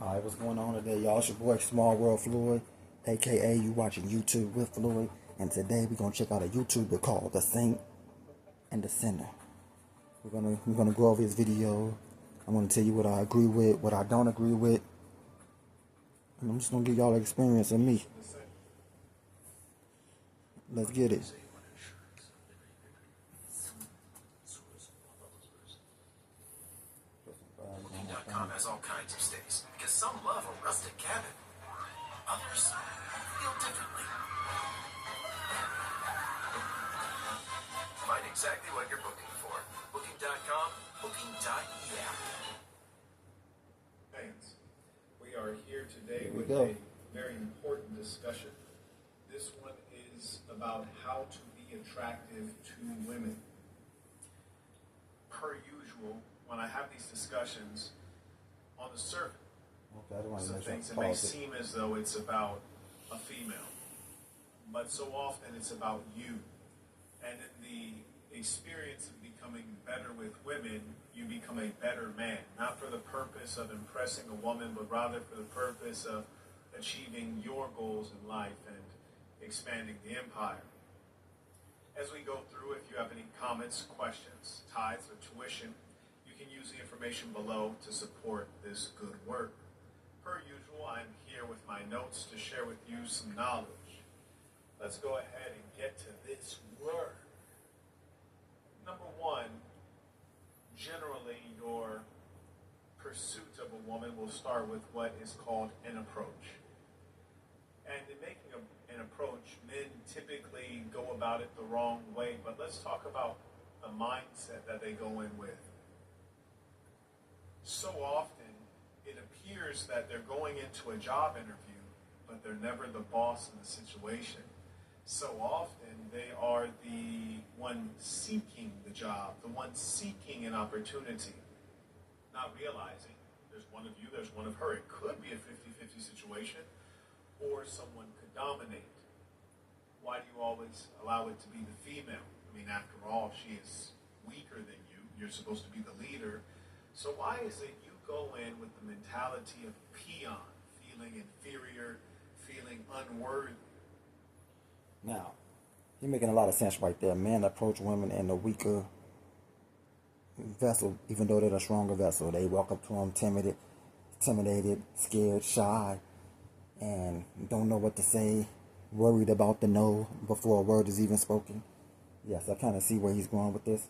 Alright, what's going on today, y'all? It's your boy Small World Floyd, aka you watching YouTube with Floyd, and today we're gonna check out a YouTuber called The Saint and the Sinner. We're gonna go over his video. I'm gonna tell you what I agree with, what I don't agree with, and I'm just gonna give y'all an experience of me. Let's get it. Booking.com has all kinds of stays because some love a rustic cabin, others feel differently. Find exactly what you're booking for. Booking.com, booking.yeah. Fans, we are here today Here we with go. a very important discussion. This one is about how to be attractive to women. Per usual, when I have these discussions, on the surface, Okay, I don't want to some make sure things, I it may pause it. seem as though it's about a female, but so often it's about you. And in the experience of becoming better with women, you become a better man, not for the purpose of impressing a woman, but rather for the purpose of achieving your goals in life and expanding the empire. As we go through, if you have any comments, questions, tithes, or tuition, you can use the information below to support this good work. Per usual, I'm here with my notes to share with you some knowledge. Let's go ahead and get to this word. Number one, generally your pursuit of a woman will start with what is called an approach. And in making an approach, men typically go about it the wrong way, but let's talk about the mindset that they go in with. So often, it appears that they're going into a job interview, but they're never the boss in the situation. So often, they are the one seeking the job, the one seeking an opportunity, not realizing there's one of you, there's one of her. It could be a 50-50 situation, or someone could dominate. Why do you always allow it to be the female? I mean, after all, she is weaker than you. You're supposed to be the leader. So why is it you go in with the mentality of peon, feeling inferior, feeling unworthy? Now, you're making a lot of sense right there. Men approach women in a weaker vessel, even though they're the stronger vessel. They walk up to them intimidated, scared, shy, and don't know what to say, worried about the no before a word is even spoken. Yes, I kind of see where he's going with this.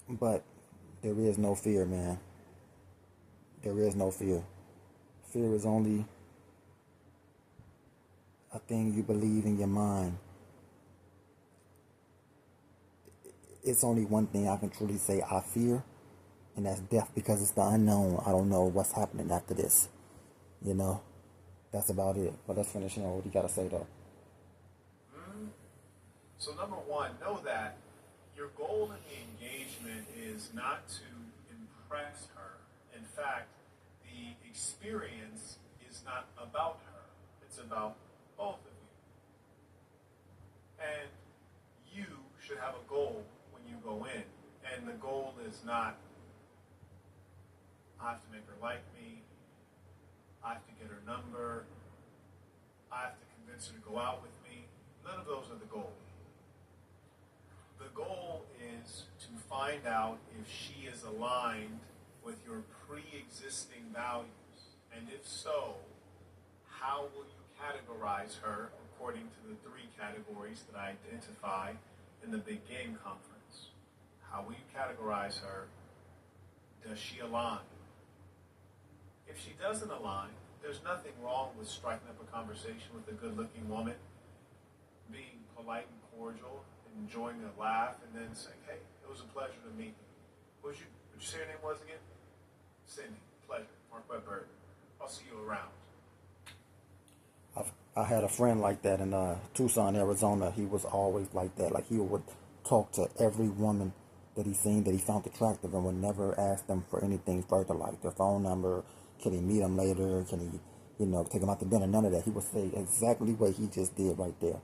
But there is no fear, man. There is no fear. Fear is only a thing you believe in your mind. It's only one thing I can truly say I fear, and that's death, because it's the unknown. I don't know what's happening after this. You know? That's about it. But let's finish on what you gotta say though. So number one, know that your goal in the engagement is not to impress her. In fact, the experience is not about her. It's about both of you. And you should have a goal when you go in. And the goal is not, I have to make her like me, I have to get her number, I have to convince her to go out with me. None of those are the goal. The goal is to find out if she is aligned with your pre-existing values. And if so, how will you categorize her according to the three categories that I identify in the Big Game Conference? How will you categorize her? Does she align? If she doesn't align, there's nothing wrong with striking up a conversation with a good-looking woman, being polite and cordial, enjoying a laugh, and then saying, hey, it was a pleasure to meet you. Would you say your name was again? Cindy. Pleasure. Mark Webber. I'll see you around. I had a friend like that in Tucson, Arizona. He was always like that. Like, he would talk to every woman that he seen that he found attractive, and would never ask them for anything further, like their phone number. Can he meet them later? Can he, take them out to dinner? None of that. He would say exactly what he just did right there.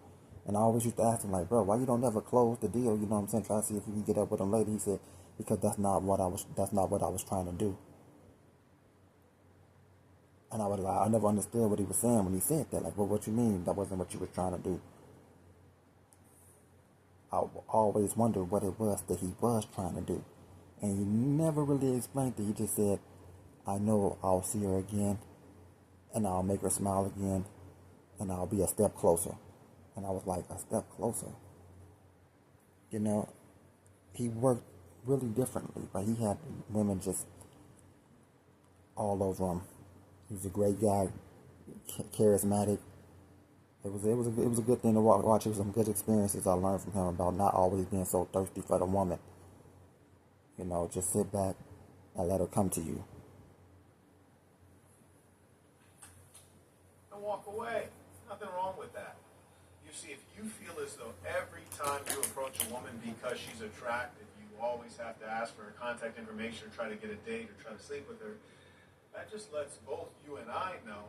And I always used to ask him, like, bro, why you don't ever close the deal? You know what I'm saying? Try to see if you can get up with him later. He said, because that's not what I was trying to do. And I was like, I never understood what he was saying when he said that. Like, well, what you mean? That wasn't what you was trying to do. I always wondered what it was that he was trying to do. And he never really explained it. He just said, I know I'll see her again, and I'll make her smile again, and I'll be a step closer. And I was like, a step closer? You know, he worked really differently, but he had women just all over him. He was a great guy, charismatic. It was a good thing to watch. It was some good experiences I learned from him about not always being so thirsty for the woman. You know, just sit back and let her come to you. And walk away. Nothing wrong with that. You see, if you feel as though every time you approach a woman because she's attractive, you always have to ask for her contact information or try to get a date or try to sleep with her, that just lets both you and I know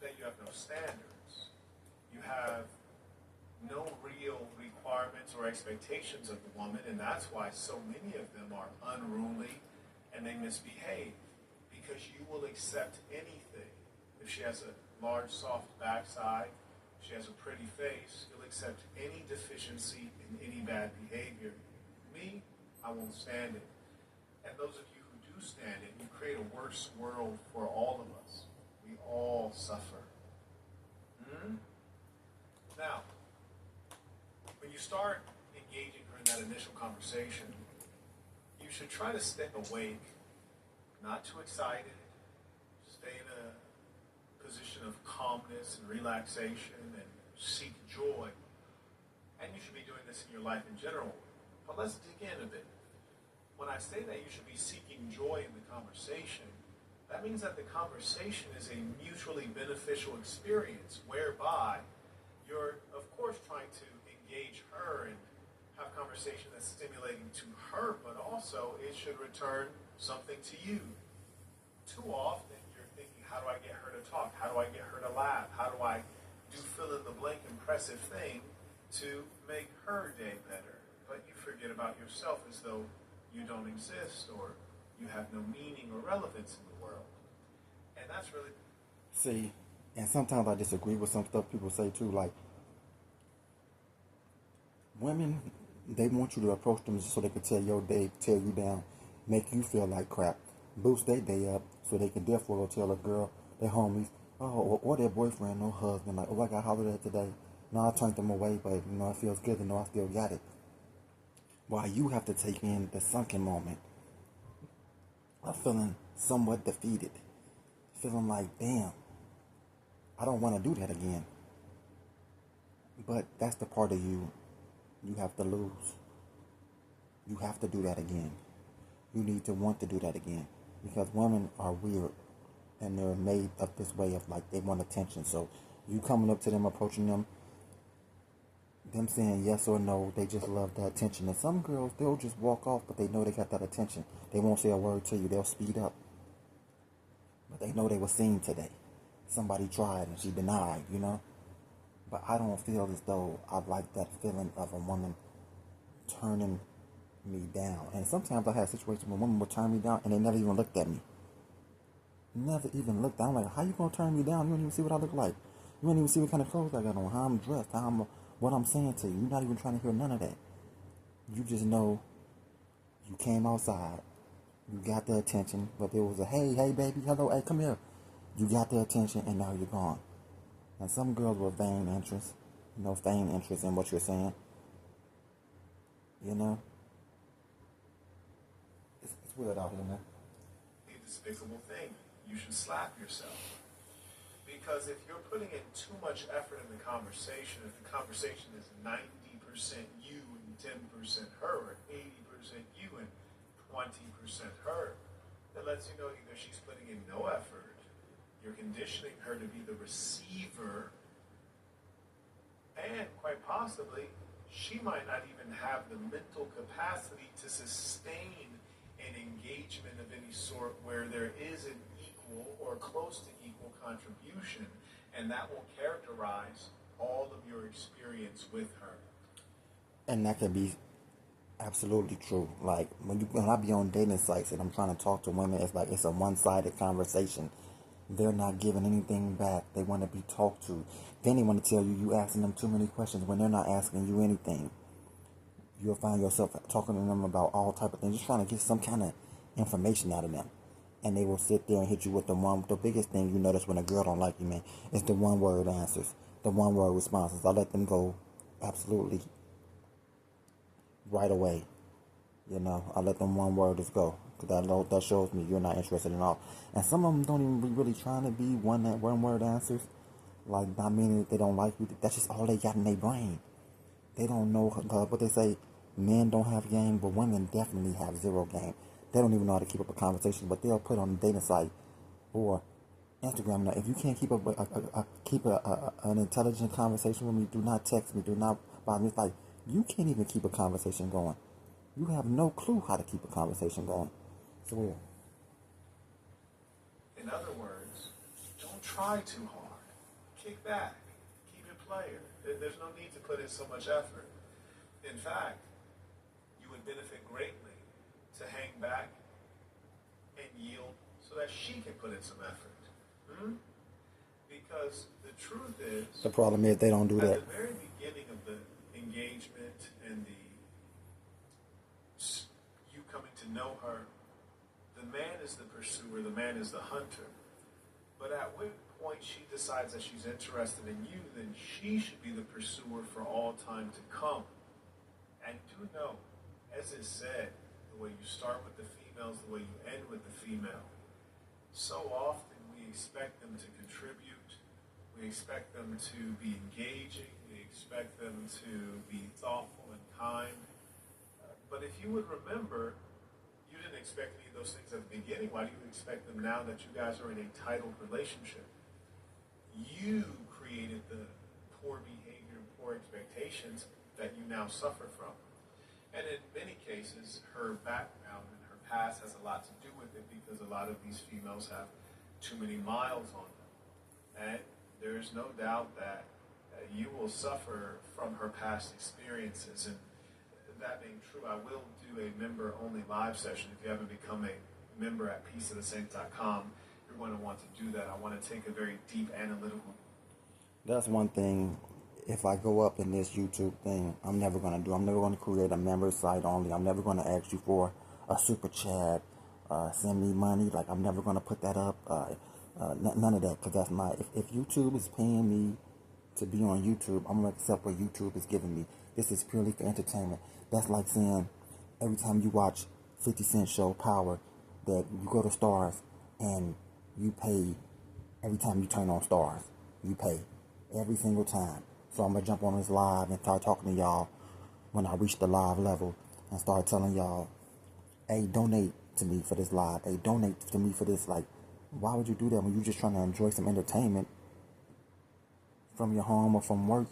that you have no standards. You have no real requirements or expectations of the woman, and that's why so many of them are unruly and they misbehave, because you will accept anything. If she has a large, soft backside, if she has a pretty face, you'll accept any deficiency in any bad behavior. Me, I won't stand it. And those of you who do stand it, you create a worse world for all of us. We all suffer. Now, when you start engaging her in that initial conversation, you should try to stay awake, not too excited. Stay in a position of calmness and relaxation and seek joy. And you should be doing this in your life in general. But let's dig in a bit. When I say that you should be seeking joy in the conversation, that means that the conversation is a mutually beneficial experience whereby you're, of course, trying to engage her and have conversation that's stimulating to her, but also it should return something to you. Too often you're thinking, how do I get her to talk? How do I get her to laugh? How do I do fill-in-the-blank impressive thing to make her day better? But you forget about yourself as though you don't exist or you have no meaning or relevance in the world. And that's really... See, and sometimes I disagree with some stuff people say too, like, women, they want you to approach them so they can tear you down, make you feel like crap, boost their day up so they can therefore tell a girl, their homies, or their boyfriend or husband, like, oh, I got hollered at today. No, I turned them away, but, you know, it feels good to know I still got it. While you have to take in the sunken moment of feeling somewhat defeated, feeling like, damn, I don't want to do that again. But that's the part of you have to lose. You have to do that again. You need to want to do that again. Because women are weird. And they're made up this way of like they want attention. So you coming up to them, approaching them saying yes or no, they just love the attention. And some girls, they'll just walk off, but they know they got that attention. They won't say a word to you. They'll speed up. But they know they were seen today. Somebody tried and she denied, you know. But I don't feel as though I like that feeling of a woman turning me down. And sometimes I had situations where women would turn me down and they never even looked at me. Never even looked. I'm like, how you gonna turn me down? You don't even see what I look like. You don't even see what kind of clothes I got on, how I'm dressed, what I'm saying to you. You're not even trying to hear none of that. You just know you came outside. You got the attention, but there was a hey baby, hello, hey, come here. You got the attention and now you're gone. And some girls with vain interest, vain interest in what you're saying. You know? It's weird out here, man. A despicable thing. You should slap yourself. Because if you're putting in too much effort in the conversation, if the conversation is 90% you and 10% her, or 80% you and 20% her, that lets you know either she's putting in no effort, you're conditioning her to be the receiver, and quite possibly, she might not even have the mental capacity to sustain an engagement of any sort where there is an equal or close to equal contribution, and that will characterize all of your experience with her. And that can be absolutely true. Like when I be on dating sites and I'm trying to talk to women, it's like it's a one-sided conversation. they're not giving anything back. They want to be talked to. Then they want to tell you asking them too many questions when they're not asking you anything. You'll find yourself talking to them about all type of things, just trying to get some kind of information out of them. And they will sit there and hit you with the biggest thing you notice when a girl don't like you, man, is the one word answers, the one word responses. I let them go absolutely right away. I let them one word just go. Because that shows me you're not interested at all. And some of them don't even be really trying to be one word answers. Like, not meaning that they don't like you. That's just all they got in their brain. They don't know what they say. Men don't have game, but women definitely have zero game. They don't even know how to keep up a conversation, but they'll put on a dating site or Instagram. Now, if you can't keep up an intelligent conversation with me, do not text me. Do not bother me. It's like, you can't even keep a conversation going. You have no clue how to keep a conversation going. It's weird. In other words, don't try too hard. Kick back. Keep it player. There's no need to put in so much effort. In fact, you would benefit greatly to hang back and yield so that she can put in some effort. Because the truth is, the problem is they don't do that. At the very beginning of the engagement and you coming to know her, the man is the pursuer, the man is the hunter. But at what point she decides that she's interested in you, then she should be the pursuer for all time to come. And do know, as is said, the way you start with the females, the way you end with the female, so often we expect them to contribute, we expect them to be engaging, we expect them to be thoughtful and kind. But if you would remember, you didn't expect any of those things at the beginning. Why do you expect them now that you guys are in a titled relationship? You created the poor behavior, poor expectations that you now suffer from. And in many cases, her background and her past has a lot to do with it, because a lot of these females have too many miles on them. And there is no doubt that you will suffer from her past experiences. And that being true, I will do a member-only live session. If you haven't become a member at peaceofthesaints.com, you're going to want to do that. I want to take a very deep analytical. That's one thing. If I go up in this YouTube thing, I'm never going to do. I'm never going to create a member site only. I'm never going to ask you for a super chat, send me money. Like, I'm never going to put that up. None of that, because that's not. If YouTube is paying me to be on YouTube, I'm going to accept what YouTube is giving me. This is purely for entertainment. That's like saying every time you watch 50 Cent show Power, that you go to Stars and you pay every time you turn on Stars. You pay every single time. So I'm going to jump on this live and start talking to y'all when I reach the live level and start telling y'all, hey, donate to me for this live. Hey, donate to me for this. Like, why would you do that when you're just trying to enjoy some entertainment from your home or from work,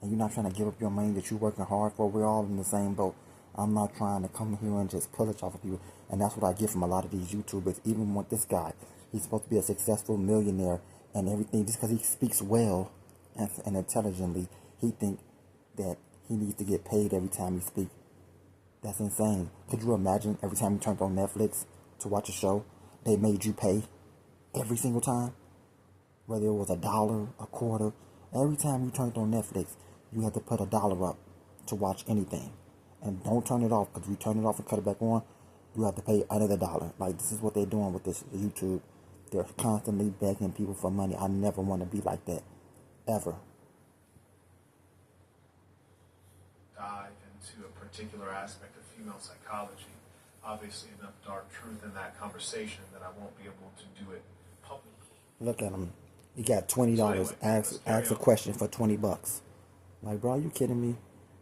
and you're not trying to give up your money that you're working hard for? We're all in the same boat. I'm not trying to come here and just pillage off of people. And that's what I get from a lot of these YouTubers. Even with this guy, he's supposed to be a successful millionaire and everything. Just because he speaks well and intelligently, he think that he needs to get paid every time he speaks. That's insane. Could you imagine every time you turned on Netflix to watch a show, they made you pay every single time? Whether it was $1, a quarter, every time you turned on Netflix, you had to put $1 up to watch anything. And don't turn it off, because if you turn it off and cut it back on, you have to pay another $1. Like, this is what they're doing with this YouTube. They're constantly begging people for money. I never want to be like that. Ever. Dive into a particular aspect of female psychology. Obviously enough dark truth in that conversation that I won't be able to do it publicly. Look at him. You got $20. So anyway, ask a question for $20. Like, bro, are you kidding me?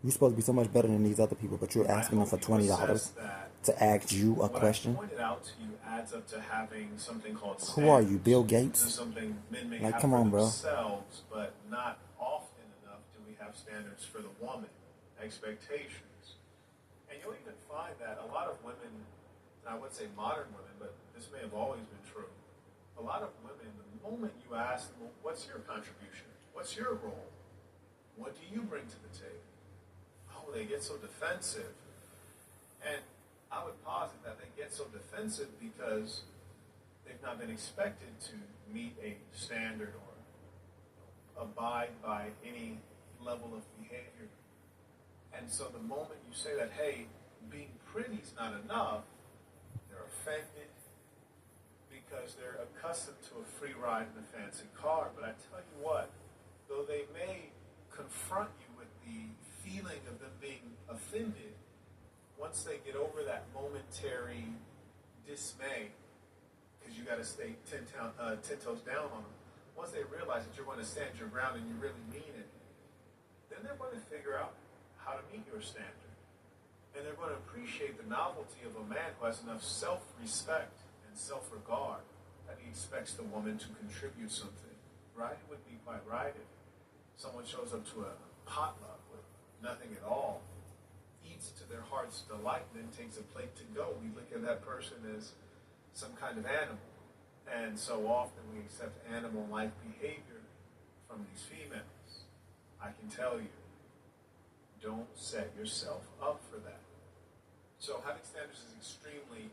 You're supposed to be so much better than these other people, but you're asking them for $20 to ask you a question. What I pointed out to you adds up to having something called standards. Who are you, Bill Gates? This is something men may like, have come for on, bro. themselves, but not often enough do we have standards for the woman, expectations. And you'll even find that a lot of women, and I would say modern women, but this may have always been true, a lot of women, the moment you ask them, well, what's your contribution? What's your role? What do you bring to the table? Oh, they get so defensive. And I would posit that they get so defensive because they've not been expected to meet a standard or abide by any level of behavior. And so the moment you say that, hey, being pretty is not enough, they're offended because they're accustomed to a free ride in a fancy car. But I tell you what, though they may confront you with the feeling of them being offended, once they get over that momentary dismay, because you got to stay 10 toes down on them, once they realize that you're going to stand your ground and you really mean it, then they're going to figure out how to meet your standard. And they're going to appreciate the novelty of a man who has enough self-respect and self-regard that he expects the woman to contribute something. Right? It would be quite right if someone shows up to a potluck with nothing at all, eats to their heart's delight, and then takes a plate to go. We look at that person as some kind of animal. And so often we accept animal-like behavior from these females. I can tell you, don't set yourself up for that. So having standards is extremely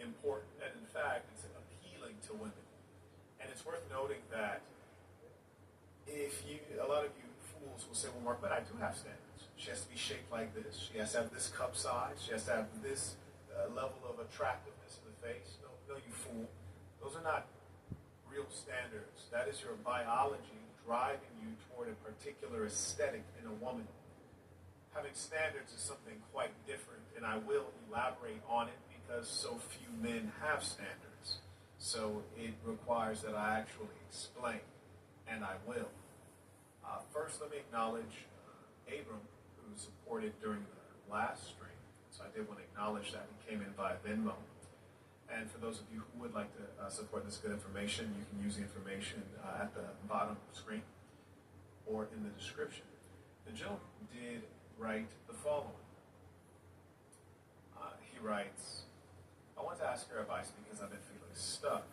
important, and in fact, it's appealing to women. And it's worth noting that a lot of you fools will say, well, Mark, but I do have standards. She has to be shaped like this. She has to have this cup size. She has to have this level of attractiveness in the face. No, you fool. Those are not real standards. That is your biology driving you toward a particular aesthetic in a woman. Having standards is something quite different, and I will elaborate on it because so few men have standards. So it requires that I actually explain, and I will. First, let me acknowledge Abram, who supported during the last stream. So I did want to acknowledge that. He came in via Venmo. And for those of you who would like to support this good information, you can use the information at the bottom of the screen or in the description. The gentleman did write the following. He writes, I want to ask your advice because I've been feeling stuck.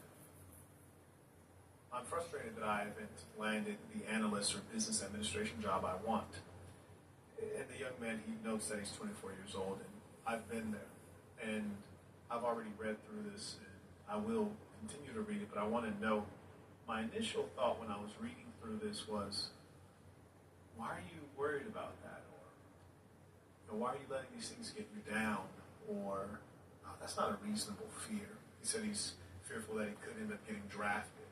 I'm frustrated that I haven't landed the analyst or business administration job I want. And the young man, he notes that he's 24 years old, and I've been there. And I've already read through this, and I will continue to read it, but I want to know, my initial thought when I was reading through this was, why are you worried about that? Or why are you letting these things get you down? Or, oh, that's not a reasonable fear. He said he's fearful that he could end up getting drafted.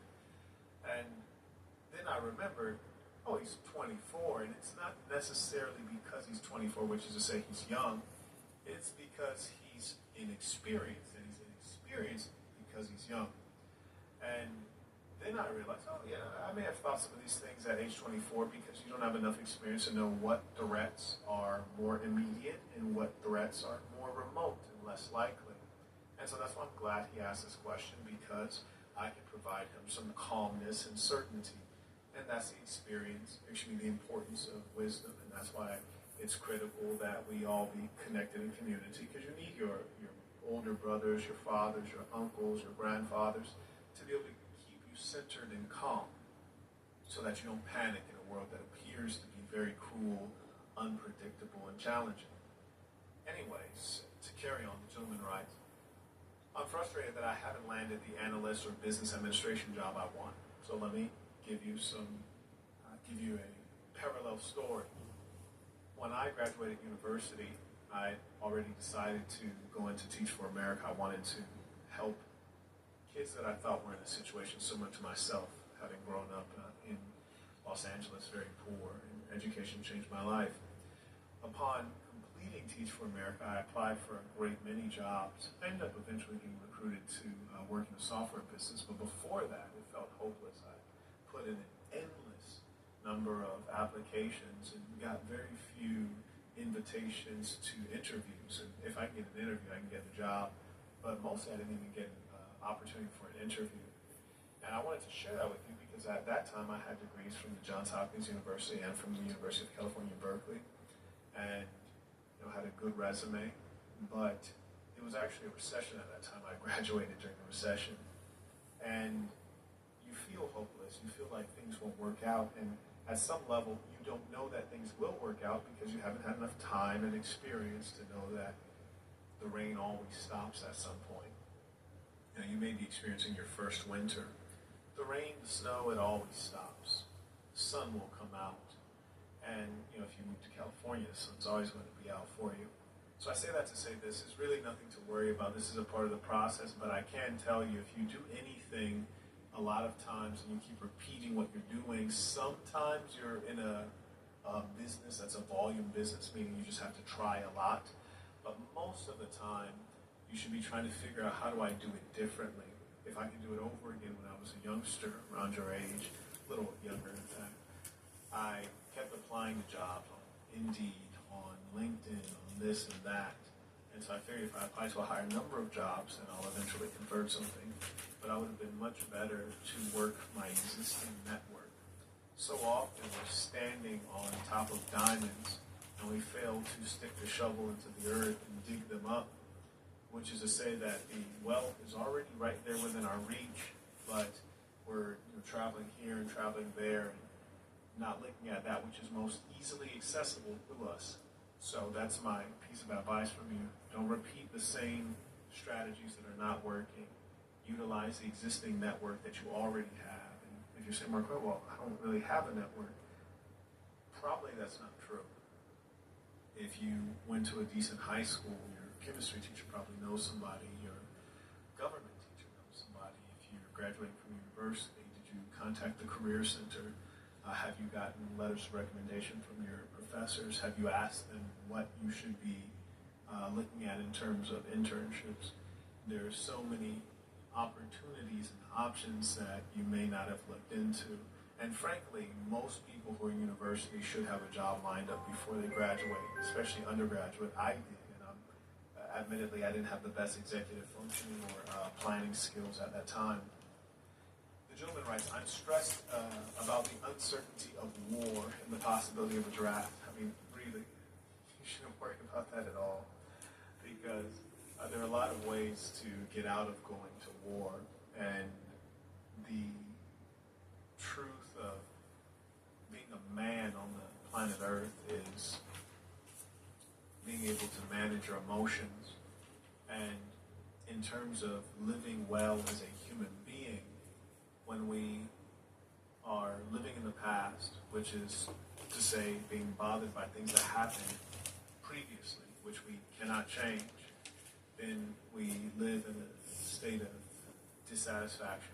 And then I remembered, oh, he's 24, and it's not necessarily because he's 24, which is to say he's young. It's because he's inexperienced, and he's inexperienced because he's young. And then I realized, oh yeah, I may have thought some of these things at age 24 because you don't have enough experience to know what threats are more immediate and what threats are more remote and less likely. And so that's why I'm glad he asked this question, because I can provide him some calmness and certainty. And that's the the importance of wisdom. And that's why it's critical that we all be connected in community, because you need your older brothers, your fathers, your uncles, your grandfathers to be able to keep you centered and calm so that you don't panic in a world that appears to be very cruel, unpredictable, and challenging. Anyways, to carry on, the gentleman writes, I'm frustrated that I haven't landed the analyst or business administration job I want. So let me give you a parallel story. When I graduated university, I already decided to go into Teach for America. I wanted to help kids that I thought were in a situation similar to myself, having grown up in Los Angeles, very poor, and education changed my life. Upon completing Teach for America, I applied for a great many jobs. I ended up eventually getting recruited to work in the software business, but before that, it felt hopeless. I put in an endless number of applications and got very few invitations to interviews. And if I get an interview, I can get the job, but mostly I didn't even get an opportunity for an interview. And I wanted to share that with you because at that time I had degrees from the Johns Hopkins University and from the University of California, Berkeley, and had a good resume, but it was actually a recession at that time. I graduated during the recession, and you feel hopeless. You feel like things won't work out, and at some level, you don't know that things will work out because you haven't had enough time and experience to know that the rain always stops at some point. You may be experiencing your first winter. The rain, the snow, it always stops. The sun will come out. And, if you move to California, the sun's always going to be out for you. So I say that to say this is really nothing to worry about. This is a part of the process, but I can tell you if you do anything a lot of times and you keep repeating what you're doing, sometimes you're in a business that's a volume business, meaning you just have to try a lot. But most of the time, you should be trying to figure out, how do I do it differently? If I can do it over again when I was a youngster, around your age, a little younger in fact, I kept applying to jobs on Indeed, on LinkedIn, on this and that. And so I figured if I apply to a higher number of jobs, then I'll eventually convert something. But I would have been much better to work my existing network. So often we're standing on top of diamonds and we fail to stick the shovel into the earth and dig them up, which is to say that the wealth is already right there within our reach, but we're traveling here and traveling there and not looking at that which is most easily accessible to us. So that's my piece of advice from you. Don't repeat the same strategies that are not working. Utilize the existing network that you already have. And if you're saying, Marco, well, I don't really have a network, probably that's not true. If you went to a decent high school, your chemistry teacher probably knows somebody, your government teacher knows somebody. If you're graduating from university, did you contact the Career Center? Have you gotten letters of recommendation from your professors? Have you asked them what you should be looking at in terms of internships? There's so many opportunities and options that you may not have looked into. And frankly, most people who are in university should have a job lined up before they graduate, especially undergraduate. I did. And admittedly, I didn't have the best executive functioning or planning skills at that time. The gentleman writes, I'm stressed about the uncertainty of war and the possibility of a draft. I mean, really, you shouldn't worry about that at all, because there are a lot of ways to get out of going to war, and the truth of being a man on the planet Earth is being able to manage your emotions, and in terms of living well as a human being, when we are living in the past, which is to say being bothered by things that happened previously, which we cannot change, then we live in a state of dissatisfaction.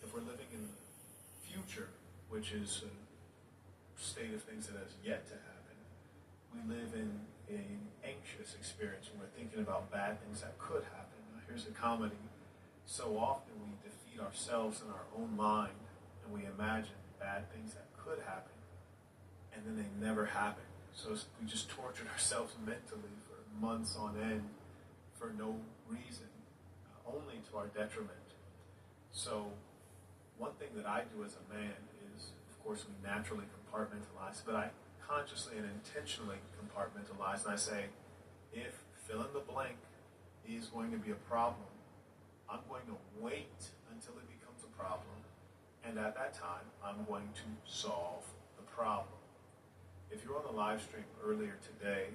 If we're living in the future, which is a state of things that has yet to happen, we live in an anxious experience when we're thinking about bad things that could happen. Now, here's a comedy. So often we defeat ourselves in our own mind and we imagine bad things that could happen, and then they never happen. So we just tortured ourselves mentally for months on end for no reason, only to our detriment. So one thing that I do as a man is, of course, we naturally compartmentalize, but I consciously and intentionally compartmentalize, and I say, if fill in the blank is going to be a problem, I'm going to wait until it becomes a problem, and at that time, I'm going to solve the problem. If you're on the live stream earlier today,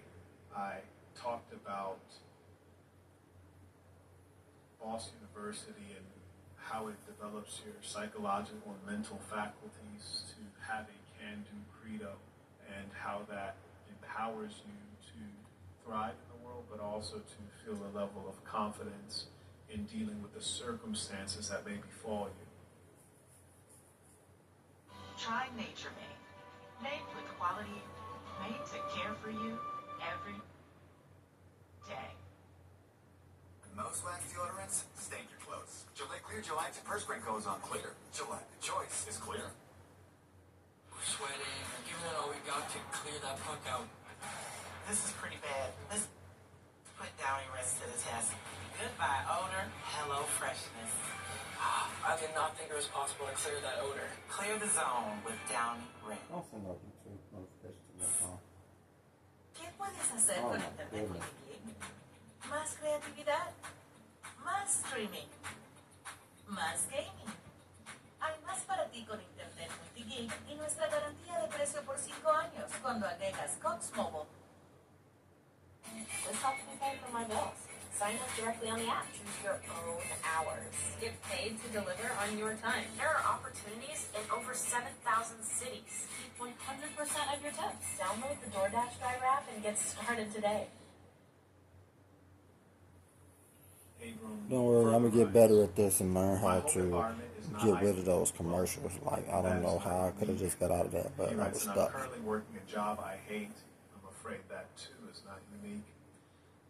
I talked about Boston University and how it develops your psychological and mental faculties to have a can-do credo, and how that empowers you to thrive in the world, but also to feel a level of confidence in dealing with the circumstances that may befall you. Try Nature Made. Made with quality, made to care for you every day. Most wax deodorants stain your clothes. Gillette Clear Gel Antiperspirant goes on clear. Gillette, the choice is clear. We're sweating. We're giving it all we got to clear that punk out. This is pretty bad. Let's put Downy Rest to the test. Goodbye odor, hello freshness. I did not think it was possible to clear that odor. Clear the zone with Downy Rest. Don't send no YouTube notification to my phone. ¿Qué puedes hacer Oh, con my Internet goodness. Multigeek? Más creatividad, más streaming, más gaming. Hay más para ti con Internet Multigeek y nuestra garantía de precio por 5 años cuando agregas Cox Mobile. This helps me pay for my bills. Sign sign up directly on the app. Choose your own hours. Get paid to deliver on your time. There are opportunities in over 7,000 cities. Keep 100% of your tips. Download the DoorDash driver app and get started today. Abram, Don't worry, I'm gonna get better at this and learn my how home to environment is not get rid of ideal. those commercials. Like, I don't know how I could have just got out of that, but He I was writes, and I'm stuck. currently working a job I hate. I'm afraid that too is not unique.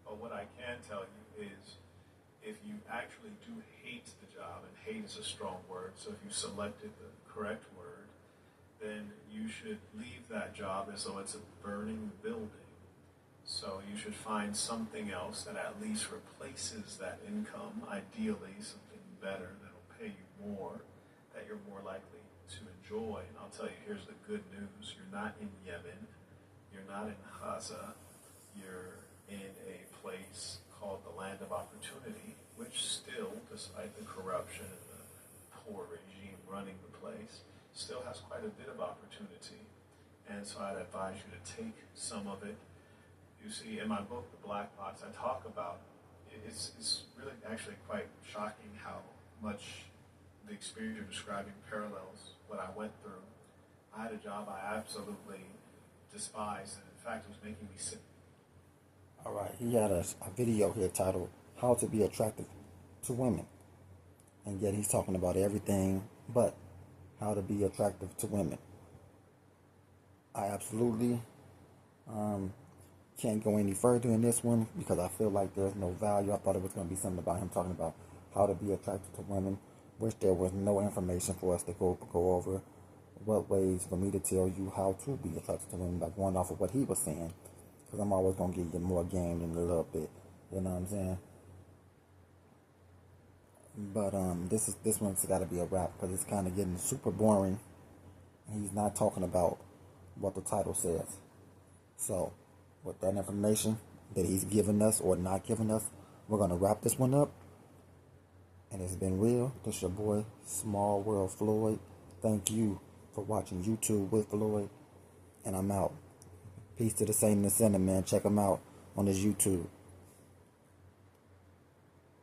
But what I can tell you is if you actually do hate the job, and hate is a strong word, so if you selected the correct word, then you should leave that job as though it's a burning building. So you should find something else that at least replaces that income, ideally something better that'll pay you more, that you're more likely to enjoy. And I'll tell you, here's the good news. You're not in Yemen. You're not in Gaza. You're in a place called the Land of Opportunity, which still, despite the corruption and the poor regime running the place, still has quite a bit of opportunity. And so I'd advise you to take some of it. You see, in my book, The Black Box, I talk about, it's really actually quite shocking how much the experience you're describing parallels what I went through. I had a job I absolutely despised, and in fact, it was making me sick. All right, he had a video here titled "How to Be Attractive to Women," and yet he's talking about everything but how to be attractive to women. I absolutely can't go any further in this one because I feel like there's no value. I thought it was going to be something about him talking about how to be attracted to women, which there was no information for us to go over what ways for me to tell you how to be attracted to women by going off of what he was saying, because I'm always going to give you more game than a little bit, you know what I'm saying? But this one's got to be a wrap because it's kind of getting super boring. He's not talking about what the title says. So with that information that he's giving us or not giving us, we're going to wrap this one up. And it's been real. This your boy, Small World Floyd. Thank you for watching YouTube with Floyd. And I'm out. Peace to the Saint and the Sinner, man. Check him out on his YouTube.